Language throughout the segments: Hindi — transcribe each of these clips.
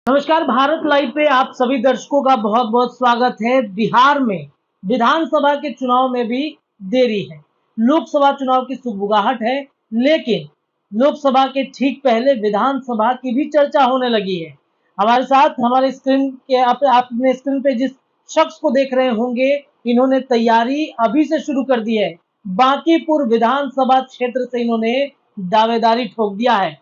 नमस्कार, भारत लाइव पे आप सभी दर्शकों का बहुत बहुत स्वागत है। बिहार में विधानसभा के चुनाव में भी देरी है। लोकसभा चुनाव की सुगबुगाहट है, लेकिन लोकसभा के ठीक पहले विधानसभा की भी चर्चा होने लगी है। हमारे साथ हमारे स्क्रीन के अपने स्क्रीन पे जिस शख्स को देख रहे होंगे, इन्होंने तैयारी अभी से शुरू कर दी है। बांकीपुर विधानसभा क्षेत्र से इन्होंने दावेदारी ठोक दिया है।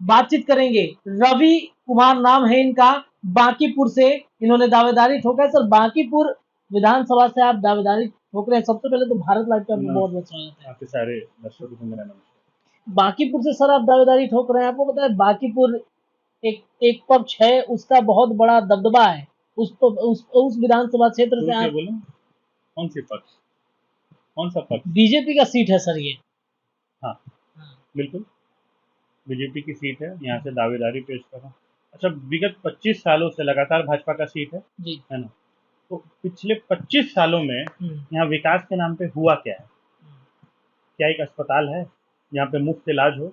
बातचीत करेंगे। रवि कुमार नाम है इनका, बांकीपुर से इन्होंने दावेदारी ठोका है। सर, बांकीपुर विधानसभा से आप दावेदारी ठोक रहे हैं। सबसे पहले तो भारत लाइव का बहुत बहुत स्वागत है। आपके सारे दर्शकों को मेरा नमस्कार। बांकीपुर से सर आप दावेदारी ठोक रहे हैं। आपको पता है बांकीपुर एक एक पक्ष है, उसका बहुत बड़ा दबदबा है। उस विधानसभा क्षेत्र से आप बोलो, कौन सी पक्ष, कौन सा पक्ष? बीजेपी का सीट है सर ये। हाँ, बिल्कुल बीजेपी की सीट है, यहाँ से दावेदारी पेश कर रहा हूँ। अच्छा, विगत 25 सालों से लगातार भाजपा का सीट है जी, है ना? तो पिछले 25 सालों में यहाँ विकास के नाम पे हुआ क्या है? क्या एक अस्पताल है जहाँ पे मुफ्त इलाज हो?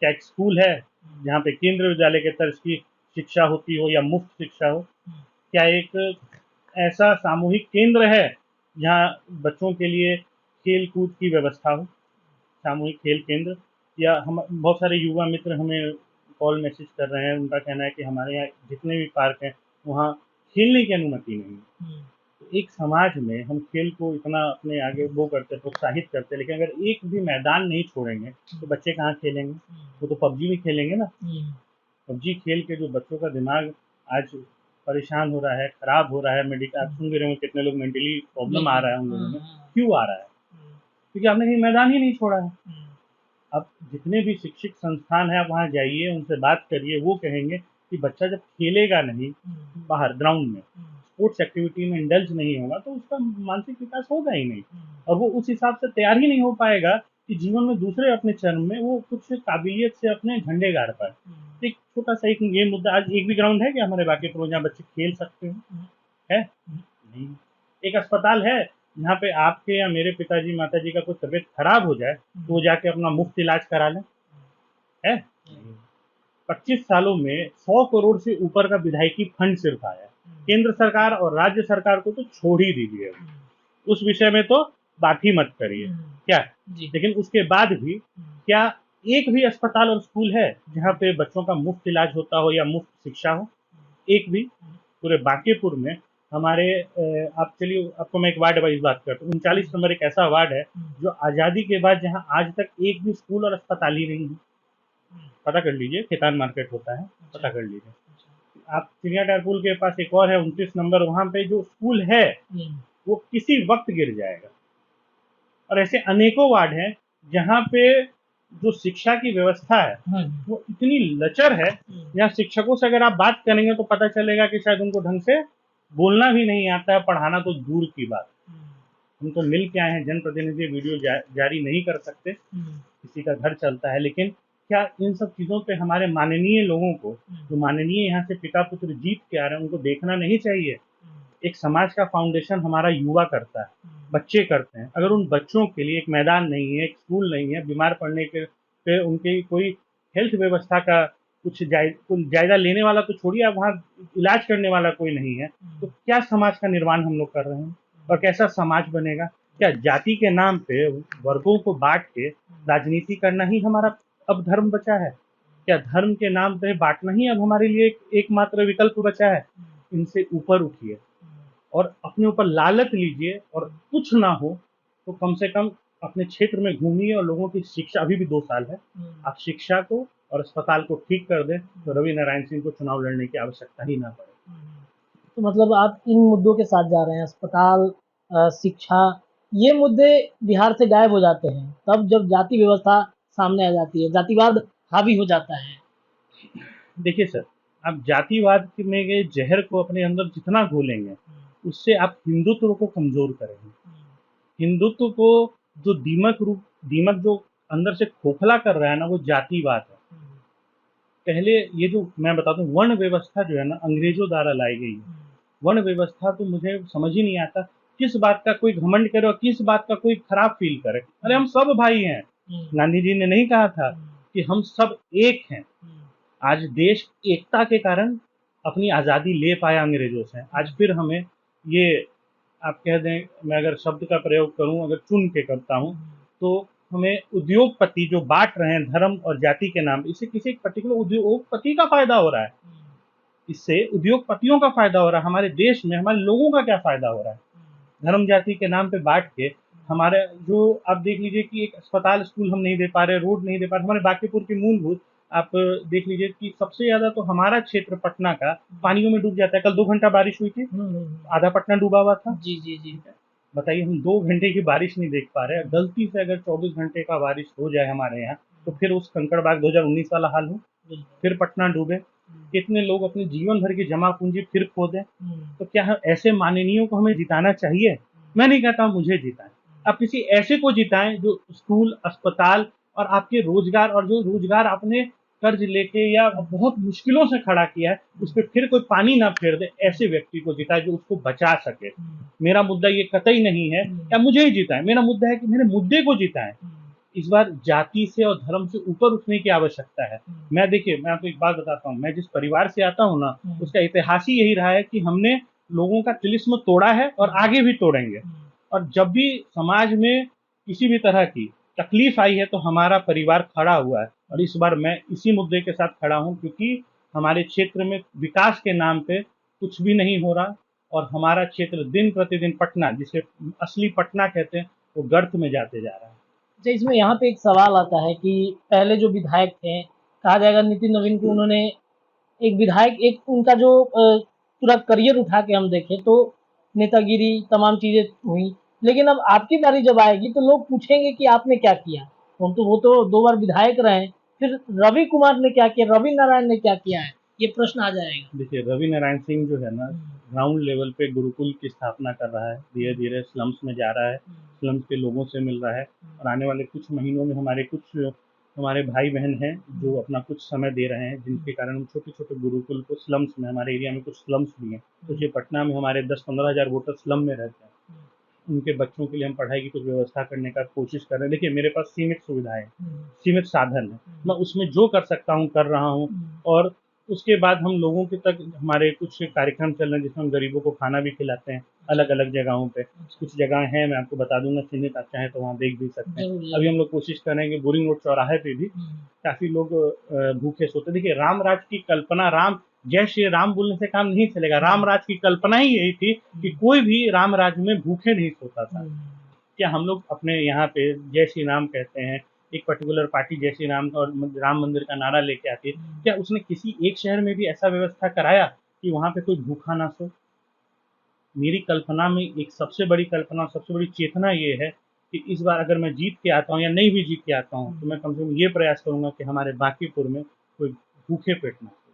क्या एक स्कूल है जहाँ पे केंद्रीय विद्यालय के तर्ज की शिक्षा होती हो या मुफ्त शिक्षा हो? क्या एक ऐसा सामूहिक केंद्र है जहाँ बच्चों के लिए खेल कूद की व्यवस्था हो, सामूहिक खेल केंद्र? या हम बहुत सारे युवा मित्र हमें कॉल मैसेज कर रहे हैं, उनका कहना है कि हमारे यहाँ जितने भी पार्क हैं वहाँ खेलने की अनुमति नहीं है। तो एक समाज में हम खेल को इतना अपने आगे वो करते, प्रोत्साहित करते, लेकिन अगर एक भी मैदान नहीं छोड़ेंगे तो बच्चे कहाँ खेलेंगे? वो तो पबजी भी खेलेंगे ना। पबजी खेल के जो बच्चों का दिमाग आज परेशान हो रहा है, खराब हो रहा है, मेडिकल आप सुन भी रहे हो कितने लोग मेंटली प्रॉब्लम आ रहा है उन लोगों में। क्यों आ रहा है? क्योंकि आपने कहीं मैदान ही नहीं छोड़ा है। अब जितने भी शिक्षित संस्थान है आप वहाँ जाइए, उनसे बात करिए, वो कहेंगे कि बच्चा जब खेलेगा नहीं बाहर ग्राउंड में, स्पोर्ट्स एक्टिविटी में इंडल्ज नहीं होगा तो उसका मानसिक विकास होगा ही नहीं, और वो उस हिसाब से तैयार ही नहीं हो पाएगा कि जीवन में दूसरे अपने चरण में वो कुछ काबिलियत से अपने झंडे गाड़ पाए। एक छोटा सा एक ये मुद्दा, आज एक भी ग्राउंड है कि हमारे बांकीपुर जहाँ बच्चे खेल सकते हैं? है नहीं। एक अस्पताल है जहाँ पे आपके या मेरे पिताजी माताजी का कोई तबीयत खराब हो जाए तो वो जाके अपना मुफ्त इलाज करा लें? है? 25 सालों में 100 करोड़ से ऊपर का विधायकी फंड सिर्फ आया है। केंद्र सरकार और राज्य सरकार को तो छोड़ ही दीजिए, उस विषय में तो बात ही मत करिए। क्या? लेकिन उसके बाद भी क्या एक भी अस्पताल और स्कूल है जहाँ पे बच्चों का मुफ्त इलाज होता हो या मुफ्त शिक्षा हो? एक भी? पूरे बांकीपुर में हमारे आप चलिए, आपको मैं एक वार्ड वाइज बात करता हूँ। 39 नंबर एक ऐसा वार्ड है जो आज़ादी के बाद जहाँ आज तक एक भी स्कूल और अस्पताल ही नहीं है। पता कर लीजिए, खेतान मार्केट होता है, पता कर लीजिए। आप चिड़ियाटार पुल के पास एक और है 29 नंबर, वहाँ पे जो स्कूल है वो किसी वक्त गिर जाएगा। और ऐसे अनेकों वार्ड हैं जहाँ पे जो शिक्षा की व्यवस्था है वो इतनी लचर है, यहाँ शिक्षकों से अगर आप बात करेंगे तो पता चलेगा कि शायद उनको ढंग से बोलना भी नहीं आता है, पढ़ाना तो दूर की बात। हम तो मिल के आए हैं, जनप्रतिनिधि वीडियो जारी नहीं कर सकते, किसी का घर चलता है, लेकिन क्या इन सब चीज़ों पे हमारे माननीय लोगों को, जो माननीय यहाँ से पिता पुत्र जीत के आ रहे हैं, उनको देखना नहीं चाहिए? एक समाज का फाउंडेशन हमारा युवा करता है, बच्चे करते हैं। अगर उन बच्चों के लिए एक मैदान नहीं है, एक स्कूल नहीं है, बीमार पड़ने के पे उनकी कोई हेल्थ व्यवस्था का कुछ जायजा लेने वाला तो छोड़िए, आप वहाँ इलाज करने वाला कोई नहीं है, तो क्या समाज का निर्माण हम लोग कर रहे हैं? और कैसा समाज बनेगा? क्या जाति के नाम पे वर्गों को बांट के राजनीति करना ही हमारा अब धर्म बचा है? क्या धर्म के नाम पे बांटना ही अब हमारे लिए एकमात्र विकल्प बचा है? इनसे ऊपर उठिए और अपने ऊपर लालच लीजिए, और कुछ ना हो तो कम से कम अपने क्षेत्र में घूमिए और लोगों की शिक्षा, अभी भी 2 साल है, आप शिक्षा को और अस्पताल को ठीक कर दें तो रवि नारायण सिंह को चुनाव लड़ने की आवश्यकता ही ना पड़े। तो मतलब आप इन मुद्दों के साथ जा रहे हैं, अस्पताल, शिक्षा, ये मुद्दे बिहार से गायब हो जाते हैं तब जब जाति व्यवस्था सामने आ जाती है, जातिवाद हावी हो जाता है। देखिए सर, आप जातिवाद में के जहर को अपने अंदर जितना घोलेंगे उससे आप हिंदुत्व को कमजोर करेंगे। हिंदुत्व को जो दीमक जो अंदर से खोखला कर रहा है ना, वो जातिवाद है। पहले ये जो मैं बताता हूँ, वर्ण व्यवस्था जो है ना अंग्रेजों द्वारा लाई गई है। वर्ण व्यवस्था तो मुझे समझ ही नहीं आता, किस बात का कोई घमंड करे और किस बात का कोई खराब फील करे। अरे हम सब भाई हैं। गांधी जी ने नहीं कहा था कि हम सब एक हैं? आज देश एकता के कारण अपनी आज़ादी ले पाया अंग्रेजों से, आज फिर हमें ये, आप कह दें, मैं अगर शब्द का प्रयोग करूं, अगर चुन के करता हूं, तो हमें उद्योगपति जो बांट रहे हैं धर्म और जाति के नाम, इससे किसी एक पर्टिकुलर उद्योगपति का फायदा हो रहा है, इससे उद्योगपतियों का फायदा हो रहा है। हमारे देश में हमारे लोगों का क्या फायदा हो रहा है? धर्म जाति के नाम पे बांट के हमारे, जो आप देख लीजिए कि एक अस्पताल स्कूल हम नहीं दे पा रहे, रोड नहीं दे पा रहे, हमारे बांकीपुर की मूलभूत, आप देख लीजिए कि सबसे ज्यादा तो हमारा क्षेत्र पटना का पानियों में डूब जाता है। कल 2 घंटा बारिश हुई थी, आधा पटना डूबा हुआ था। जी जी जी। बताइए, हम 2 घंटे की बारिश नहीं देख पा रहे हैं। गलती से अगर 24 घंटे का बारिश हो जाए हमारे यहाँ, तो फिर उस कंकड़बाग 2019 वाला हाल हो, फिर पटना डूबे, कितने लोग अपने जीवन भर की जमा पूंजी फिर खो दें। तो क्या ऐसे माननीयों को हमें जिताना चाहिए? मैं नहीं कहता हूं मुझे जिताएं, आप किसी ऐसे को जिताएं जो स्कूल, अस्पताल और आपके रोजगार, और जो रोजगार आपने कर्ज लेके या बहुत मुश्किलों से खड़ा किया है, उस पर फिर कोई पानी ना फेर दे, ऐसे व्यक्ति को जिताए जो उसको बचा सके। मेरा मुद्दा ये कतई नहीं है या मुझे ही जिताएं, मेरा मुद्दा है कि मेरे मुद्दे को जिताएं। इस बार जाति से और धर्म से ऊपर उठने की आवश्यकता है। मैं, देखिए, मैं आपको एक बात बताता हूँ, मैं जिस परिवार से आता हूँ ना, उसका इतिहास ही यही रहा है कि हमने लोगों का तिलिस्म तोड़ा है और आगे भी तोड़ेंगे। और जब भी समाज में किसी भी तरह की तकलीफ आई है तो हमारा परिवार खड़ा हुआ है, और इस बार मैं इसी मुद्दे के साथ खड़ा हूँ, क्योंकि हमारे क्षेत्र में विकास के नाम पे कुछ भी नहीं हो रहा, और हमारा क्षेत्र दिन प्रतिदिन, पटना जिसे असली पटना कहते हैं, वो गर्त में जाते जा रहा है। अच्छा, इसमें यहाँ पे एक सवाल आता है कि पहले जो विधायक थे, कहा जाएगा नितिन नवीन को, उन्होंने एक विधायक, एक उनका जो पूरा करियर उठा के हम देखें तो नेतागिरी तमाम चीजें हुई, लेकिन अब आपकी बारी जब आएगी तो लोग पूछेंगे कि आपने क्या किया। वो तो 2 बार विधायक रहे, फिर रवि कुमार ने क्या किया, रवि नारायण ने क्या किया है, ये प्रश्न आ जाएगा। देखिए, रवि नारायण सिंह जो है ना, ग्राउंड लेवल पे गुरुकुल की स्थापना कर रहा है, धीरे धीरे स्लम्स में जा रहा है, स्लम्स के लोगों से मिल रहा है, और आने वाले कुछ महीनों में हमारे भाई बहन हैं जो अपना कुछ समय दे रहे हैं, जिनके कारण हम छोटे छोटे गुरुकुल को स्लम्स में, हमारे एरिया में कुछ स्लम्स भी हैं, तो ये पटना में हमारे 10-15 हज़ार वोटर स्लम में रहते हैं, उनके बच्चों के लिए हम पढ़ाई की कुछ व्यवस्था करने का कोशिश कर रहे हैं। देखिए, मेरे पास सीमित सुविधाएं, सीमित साधन है, मैं उसमें जो कर सकता हूँ कर रहा हूँ। और उसके बाद हम लोगों के तक, हमारे कुछ कार्यक्रम चल रहे हैं जिसमें हम गरीबों को खाना भी खिलाते हैं अलग अलग जगहों पे। कुछ जगह हैं, मैं आपको बता दूंगा, चिन्हित, आप चाहें तो वहाँ देख भी सकते हैं। अभी हम लोग कोशिश कर रहे हैं कि बोरिंग रोड चौराहे पे भी काफी लोग भूखे सोते। देखिए, राम राज की कल्पना, राम जय श्री राम बोलने से काम नहीं चलेगा। राम राज की कल्पना ही यही थी कि कोई भी राम राज में भूखे नहीं सोता था। क्या हम लोग अपने यहाँ पे जय श्री राम कहते हैं, एक पर्टिकुलर पार्टी जय श्री राम और राम मंदिर का नारा लेके आती है, क्या उसने किसी एक शहर में भी ऐसा व्यवस्था कराया कि वहां पे कोई भूखा ना सो? मेरी कल्पना में एक सबसे बड़ी कल्पना, सबसे बड़ी चेतना ये है कि इस बार अगर मैं जीत के आता हूँ या नहीं भी जीत के आता हूँ, तो मैं कम से कम ये प्रयास करूंगा कि हमारे बांकीपुर में कोई भूखे पेट ना सो।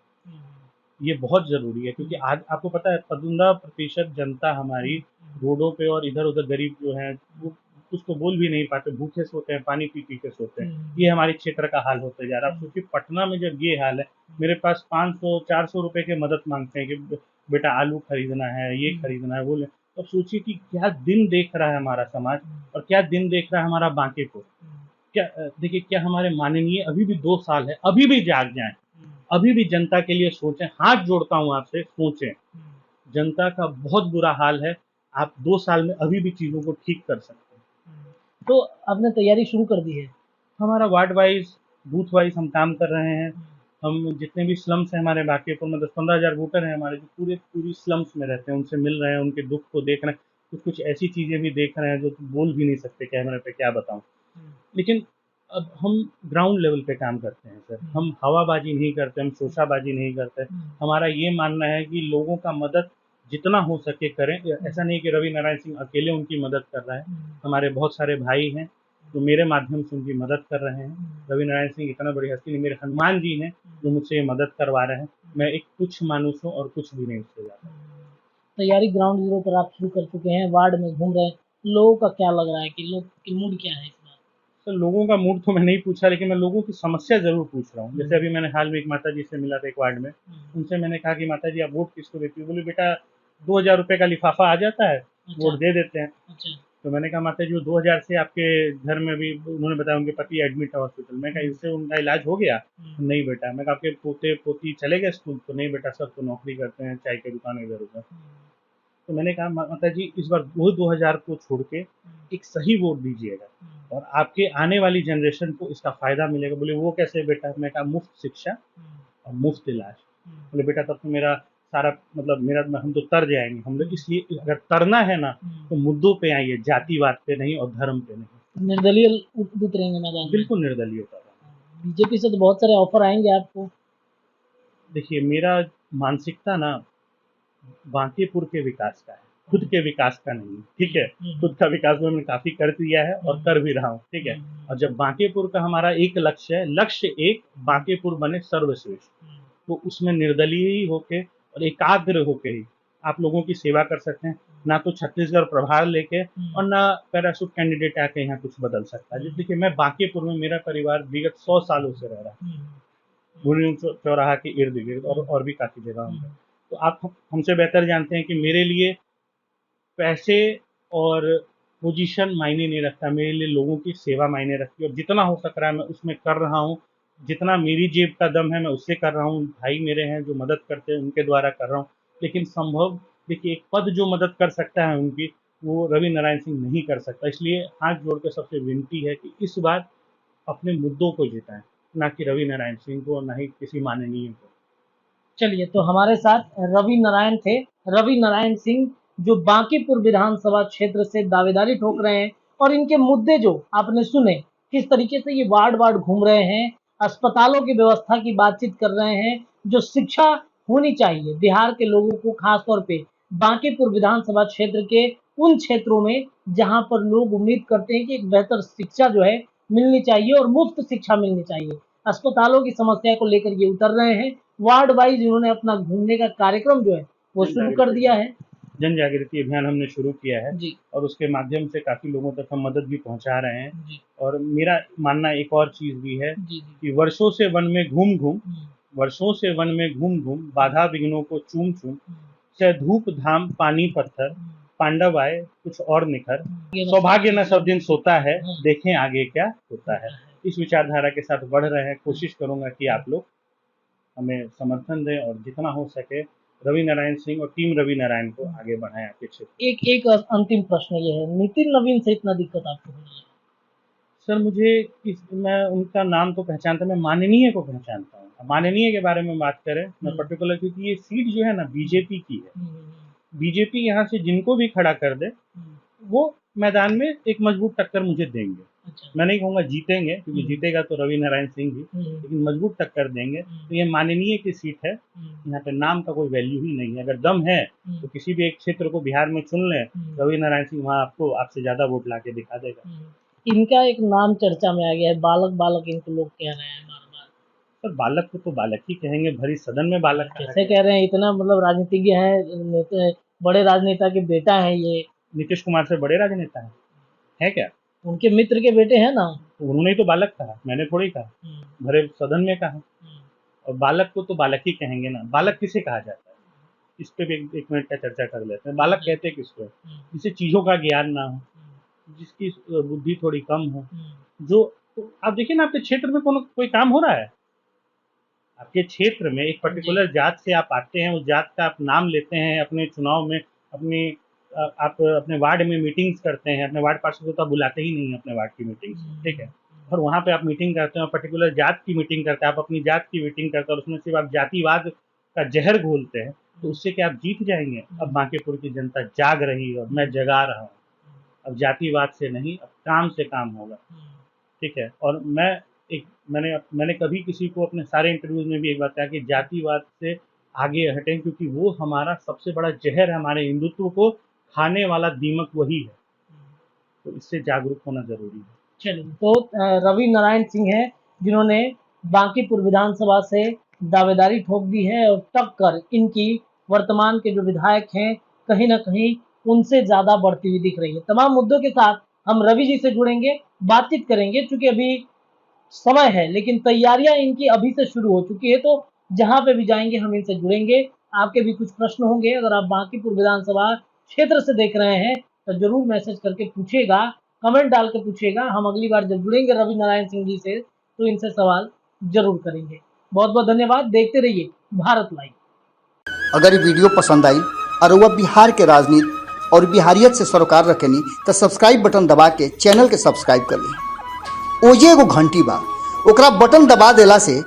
ये बहुत जरूरी है, क्योंकि आज आपको पता है 15% जनता हमारी रोडों पे और इधर उधर गरीब जो है, वो कुछ तो बोल भी नहीं पाते, भूखे सोते हैं, पानी पी पी के सोते हैं। ये हमारे क्षेत्र का हाल होता जा रहा है। क्योंकि पटना में जब ये हाल है, मेरे पास 500-400 रुपए की मदद मांगते हैं कि बेटा आलू खरीदना है, ये खरीदना है, वो ले। तो सोचिए कि क्या दिन देख रहा है हमारा समाज, और क्या दिन देख रहा है हमारा बांकीपुर। क्या देखिए, क्या हमारे माननीय अभी भी 2 साल है, अभी भी जाग जाएं, अभी भी जनता के लिए सोचें। हाथ जोड़ता हूं आपसे, सोचें। जनता का बहुत बुरा हाल है, आप 2 साल में अभी भी चीजों को ठीक कर सकते हैं। तो आपने तैयारी शुरू कर दी है? हमारा वार्ड वाइज, बूथ वाइज हम काम कर रहे हैं। हम जितने भी स्लम्स हैं हमारे बांकीपुर में, 10-15 हज़ार वोटर हैं हमारे, जो पूरी स्लम्स में रहते हैं, उनसे मिल रहे हैं, उनके दुख को देख रहे हैं, कुछ ऐसी चीजें भी देख रहे हैं जो बोल भी नहीं सकते कैमरे पे, क्या बताऊं। लेकिन अब हम ग्राउंड लेवल पे काम करते हैं सर, हम हवाबाजी नहीं करते, हम शोशाबाजी नहीं करते। हमारा ये मानना है कि लोगों का मदद जितना हो सके करें। ऐसा नहीं कि रवि नारायण सिंह अकेले उनकी मदद कर रहा है, हमारे बहुत सारे भाई हैं जो मेरे माध्यम से उनकी मदद कर रहे हैं। रवि नारायण सिंह इतना बड़ी हस्ती नहीं, मेरे हनुमान जी हैं जो मुझसे ये मदद करवा रहे हैं। मैं एक तुच्छ मानुस हूँ और कुछ भी नहीं उससे ज़्यादा। तैयारी ग्राउंड जीरो पर आप शुरू कर चुके हैं, वार्ड में घूम रहे हैं, लोगों का क्या लग रहा है कि लोग की मूड क्या है इस बार? सर, लोगों का मूड तो मैं नहीं पूछा, लेकिन मैं लोगों की समस्या जरूर पूछ रहा हूँ। जैसे अभी मैंने हाल में एक माता जी से मिला था एक वार्ड में, उनसे मैंने कहा कि माता जी आप वोट किसको देती हो? बोले बेटा 2,000 रुपये का लिफाफा आ जाता है, वोट दे देते हैं। तो मैंने कहा माता जी, वो 2000 से आपके घर में भी, उन्होंने बताया उनके पति एडमिट है हॉस्पिटल। मैं कहा इससे उनका इलाज हो गया? नहीं बेटा। मैं कहा आपके पोते पोती चले गए स्कूल? तो नहीं बेटा, सब तो नौकरी करते हैं, चाय की दुकान इधर उधर। तो मैंने कहा माता जी, इस बार वो 2000 को छोड़ के एक सही वोट दीजिएगा और आपके आने वाली जनरेशन को इसका फायदा मिलेगा। बोले वो कैसे बेटा? मैं कहा मुफ्त शिक्षा और मुफ्त इलाज। बोले बेटा तब तो मेरा सारा मतलब मेरा हम तो तर जाएंगे। हम लोग इसलिए अगर तरना है ना तो मुद्दों पे आइए, जातिवाद पे नहीं और धर्म पे नहीं। निर्दलीय उतरेंगे मैदान में? बिल्कुल निर्दलीय उतर रहा हूं। बीजेपी से तो बहुत सारे ऑफर आएंगे आपको। देखिए मेरा मानसिकता ना बांकीपुर के विकास का है, खुद के विकास का नहीं है, ठीक है। खुद का विकास मैंने काफी कर दिया है और कर भी रहा हूँ, ठीक है। और जब बांकीपुर का हमारा एक लक्ष्य है, लक्ष्य एक, बांकीपुर बने सर्वश्रेष्ठ, तो उसमें निर्दलीय ही होके और एकाग्र होके ही आप लोगों की सेवा कर सकते हैं। ना तो छत्तीसगढ़ प्रभार लेके और ना पैराशूट कैंडिडेट आके यहाँ कुछ बदल सकता है। देखिए मैं बांकीपुर में, मेरा परिवार विगत 100 सालों से रह रहा है, भूरी चौराहा के इर्द गिर्द और भी काफी जगह में। तो आप हमसे बेहतर जानते हैं कि मेरे लिए पैसे और पोजीशन मायने नहीं रखता, मेरे लिए लोगों की सेवा मायने रखती है। और जितना हो सक रहा है मैं उसमें कर रहा हूँ, जितना मेरी जेब का दम है मैं उससे कर रहा हूँ। भाई मेरे हैं जो मदद करते हैं, उनके द्वारा कर रहा हूँ। लेकिन संभव, देखिए एक पद जो मदद कर सकता है उनकी, वो रवि नारायण सिंह नहीं कर सकता। इसलिए हाथ जोड़ के सबसे विनती है कि इस बार अपने मुद्दों को जिताएं, ना कि रवि नारायण सिंह को, ना ही किसी माननीय को। चलिए, तो हमारे साथ रवि नारायण थे। रवि नारायण सिंह जो बांकीपुर विधानसभा क्षेत्र से दावेदारी ठोक रहे हैं, और इनके मुद्दे जो आपने सुने, किस तरीके से ये वार्ड वार्ड घूम रहे हैं, अस्पतालों की व्यवस्था की बातचीत कर रहे हैं, जो शिक्षा होनी चाहिए बिहार के लोगों को, खास तौर पे बांकीपुर विधानसभा क्षेत्र के उन क्षेत्रों में जहां पर लोग उम्मीद करते हैं कि एक बेहतर शिक्षा जो है मिलनी चाहिए और मुफ्त शिक्षा मिलनी चाहिए। अस्पतालों की समस्या को लेकर ये उतर रहे हैं। वार्ड वाइज इन्होंने अपना घूमने का कार्यक्रम जो है वो शुरू कर दिया है। जन जागृति अभियान हमने शुरू किया है जी। और उसके माध्यम से काफी लोगों तक हम मदद भी पहुंचा रहे हैं। जी। और मेरा मानना एक और चीज भी है जी। कि वर्षों से वन में घूम घूम, वर्षों से वन में घूम घूम, बाधा विघ्नों को चूम चूम, चाहे धूप धाम पानी पत्थर, पांडव आए कुछ और निखर, सौभाग्य न सब दिन सोता है, देखें आगे क्या होता है। इस विचारधारा के साथ बढ़ रहे हैं। कोशिश करूंगा कि आप लोग हमें समर्थन दें और जितना हो सके रवि नारायण सिंह और टीम रवि नारायण को आगे बढ़ाएं आपके क्षेत्र। एक अंतिम प्रश्न ये है, नितिन नवीन से इतना दिक्कत आपको हो रही है? सर मैं उनका नाम तो पहचानता, मैं माननीय को पहचानता हूँ। माननीय के बारे में बात करें मैं पर्टिकुलर, क्योंकि ये सीट जो है ना बीजेपी की है। बीजेपी यहाँ से जिनको भी खड़ा कर दे वो मैदान में एक मजबूत टक्कर मुझे देंगे। अच्छा। मैं नहीं कहूँगा जीतेंगे, क्योंकि जीतेगा तो रवि नारायण सिंह ही, लेकिन मजबूत टक्कर देंगे। तो ये माननीय की सीट है, यहाँ पे नाम का कोई वैल्यू ही नहीं है। अगर दम है तो किसी भी एक क्षेत्र को बिहार में चुन लें, रवि नारायण सिंह वहाँ आपको आपसे ज्यादा वोट ला के दिखा देगा। इनका एक नाम चर्चा में आ गया है, बालक बालक इनको लोग कह रहे हैं बार बार। सर बालक को तो बालक ही कहेंगे, भरी सदन में बालक कैसे कह रहे हैं? इतना मतलब राजनीतिज्ञ है, बड़े राजनेता के बेटा है ये। नीतीश कुमार से बड़े राजनेता है क्या? उनके मित्र के बेटे हैं ना। तो उन्होंने ही तो बालक कहा, मैंने थोड़ी कहा, भरे सदन में कहा। और बालक को तो बालक ही कहेंगे ना। बालक किसे कहा जाता है, इस पे भी एक मिनट का चर्चा कर लेते हैं। बालक कहते हैं किसको? जिसे चीजों का ज्ञान ना हो, जिसकी बुद्धि थोड़ी कम हो, जो तो आप देखिए ना आपके क्षेत्र में कोई काम हो रहा है, आपके क्षेत्र में एक पर्टिकुलर जात से आप आते हैं, उस जात का आप नाम लेते हैं अपने चुनाव में, आप अपने वार्ड में मीटिंग्स करते हैं, अपने वार्ड पार्षद को तो आप बुलाते ही नहीं है अपने वार्ड की मीटिंग्स, ठीक है। और वहाँ पे आप मीटिंग करते हैं और पर्टिकुलर जात की मीटिंग करते हैं, आप अपनी जात की मीटिंग करते हैं और उसमें सिर्फ आप जातिवाद का जहर घोलते हैं, तो उससे क्या आप जीत जाएंगे? अब बांकीपुर की जनता जाग रही है और मैं जगा रहा हूँ। अब जातिवाद से नहीं, अब काम से काम होगा, ठीक है। और मैंने कभी किसी को अपने सारे इंटरव्यूज में भी एक बात कहा कि जातिवाद से आगे हटें, क्योंकि वो हमारा सबसे बड़ा जहर है, हमारे हिंदुत्व को खाने वाला दीमक वही है। तो इससे जागरूक होना जरूरी है। चलिए, तो रवि नारायण सिंह है जिन्होंने बांकीपुर विधानसभा से दावेदारी ठोक दी है, और टक्कर इनकी वर्तमान के जो विधायक हैं कहीं ना कहीं उनसे ज्यादा बढ़ती हुई दिख रही है। तमाम मुद्दों के साथ हम रवि जी से जुड़ेंगे, बातचीत करेंगे, क्योंकि अभी समय है, लेकिन तैयारियां इनकी अभी से शुरू हो चुकी है। तो जहां पे भी जाएंगे हम इनसे जुड़ेंगे। आपके भी कुछ प्रश्न होंगे, अगर आप बांकीपुर विधानसभा क्षेत्र से देख रहे हैं तो जरूर मैसेज करके पूछेगा, कमेंट डाल के पूछेगा। हम अगली बार जब जुड़ेंगे रवि नारायण सिंह जी से तो इनसे सवाल जरूर करेंगे। बहुत बहुत धन्यवाद, देखते रहिए भारत लाइव। अगर ये वीडियो पसंद आई और वह बिहार के राजनीति और बिहारियत से सरोकार रखेनी तो सब्सक्राइब बटन दबा के चैनल के सब्सक्राइब कर ली। ओजे एगो घंटी बा, ओकरा बटन दबा देला से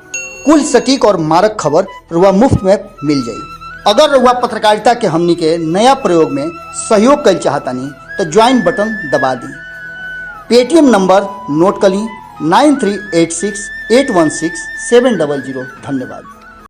कुल सटीक और मारक खबर रुआ मुफ्त में मिल जाई। अगर रुआ पत्रकारिता के हमनी के नया प्रयोग में सहयोग कर चाहतानी तो ज्वाइन बटन दबा दी। पेटीएम नंबर नोट कर ली 9386816700। धन्यवाद।